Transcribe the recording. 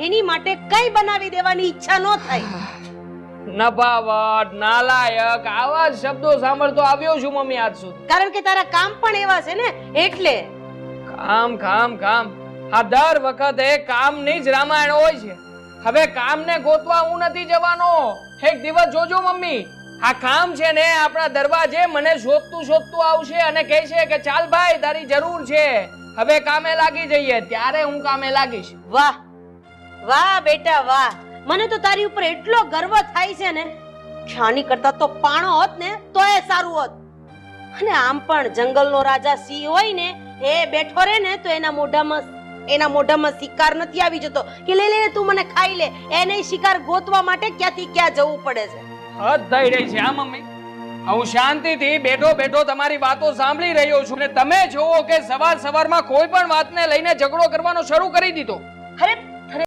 એની માટે કઈ બનાવી દેવાની ઈચ્છા ન થાય. નભાવટ, નાલાયક આવા શબ્દો સાંભળતો આવ્યો છું મમ્મી આજ સુધી. કારણ કે તારા કામ પણ એવા છે ને એટલે. કામ કામ કામ આ દર વખતે કામની જ રામાયણ હોય છે. હવે કામને ગોતવા હું નથી જવાનો. એક દિવસ જોજો મમ્મી, આ કામ છે ને આપણા દરવાજે મને શોધતું આવશે અને કહેશે કે ચાલ ભાઈ તારી જરૂર છે, હવે કામે લાગી જઈએ. ત્યારે હું કામે લાગીશ. વાહ વાહ બેટા વાહ, મને તો તારી ઉપર એટલો ગર્વ થાય છે ને કે આની કરતા તો પાણો હોત ને તો એ સારું હોત. અને આમ પણ જંગલનો રાજા સિંહ હોય ને એ બેઠો રહે ને તો એના મોઢામાં શિકાર નથી આવી જતો કે લે લે તું મને ખાઈ લે. એને શિકાર ગોતવા માટે ક્યાંથી ક્યાં જવું પડે છે. હદ થઈ રહી છે આ મમ્મી. હું શાંતિથી બેઠો બેઠો તમારી વાતો સાંભળી રહ્યો છું ને તમે જોવો કે સવારમાં કોઈ પણ વાતને લઈને ઝઘડો કરવાનો શરૂ કરી દીધો. અરે